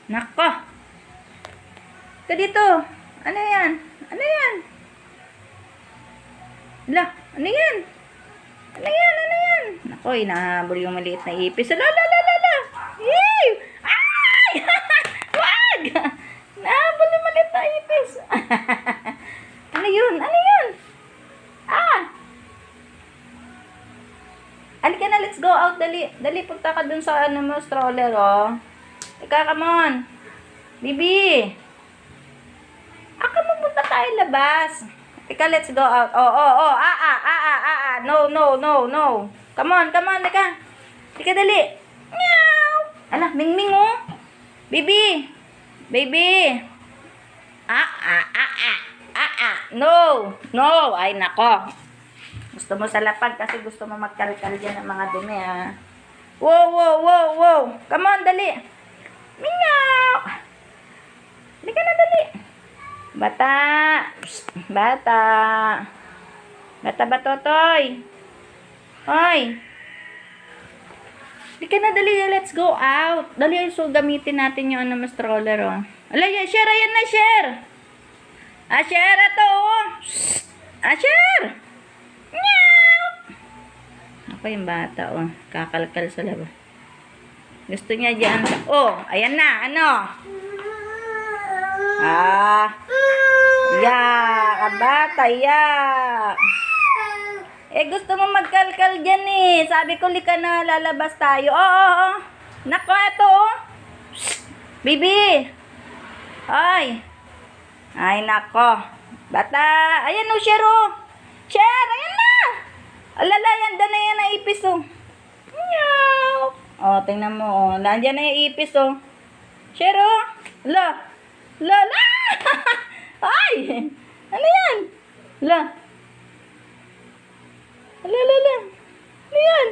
Nako. Ito dito. Ano yan? Ano yan? Ala, ano yan? Ano yan? Ano yan? Nako, inahabol yung maliit na ipis. Ala, ala, ala, ala. Yay! Ay! Wag! Nahabol yung maliit na ipis. Ano yun? Ano yun? Ah! Halika na, let's go out. Dali, dali, punta ka dun sa ano mo, stroller, oh. Teka, come on. Bibi. Aka mo, punta tayo labas. Teka, let's go out. Oh, oh, oh. No, no, no, no. Come on, teka. Teka, dali. Meow. Ala, ming-ming, oh. Bibi. Baby. No, no. Ay, nako. Gusto mo sa lapag kasi gusto mo magkalkal dyan ng mga dumi, ah. Wow, wow, wow, wow. Come on, dali. Meow. Halika na, dali. Bata. Psst, bata. Bata ba, Totoy? Hoy. Halika na, dali. Let's go out. Dali, so gamitin natin yung ano, stroller, oh. Alay, share. Ayan na, share. Share ito, oh. Share. Meow. Ako yung bata, oh. Kakalkal sa labas. Gusto niya dyan. Oh, ayan na. Ano? Kabata, Eh, gusto mo magkalkal dyan, eh. Sabi ko, lika na, lalabas tayo. Oh. Nako, ito, oh. Bibi. Ay, nako. Bata. Ayan, oh, share, oh. Share, ayan na. Alala, yan, na yan na ipis, oh. Meow. Oh, tingnan mo, oh. Nandiyan na yung ipis, oh. Share, oh. La. Ay! Ano yan? La. Ano yan?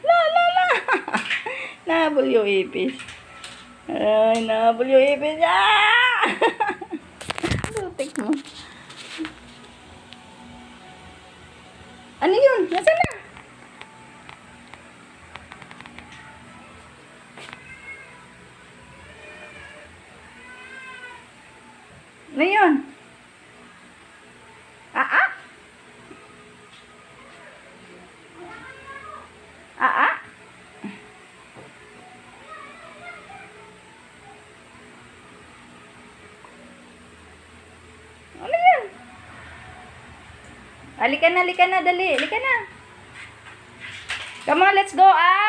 La. Nahabol yung ipis. Ay, nahabol yung ipis. Butik mo. Ano yun? Nasaan na? Ano yun? Ano yun? Halika na, dali. Halika na. Come on, let's go out.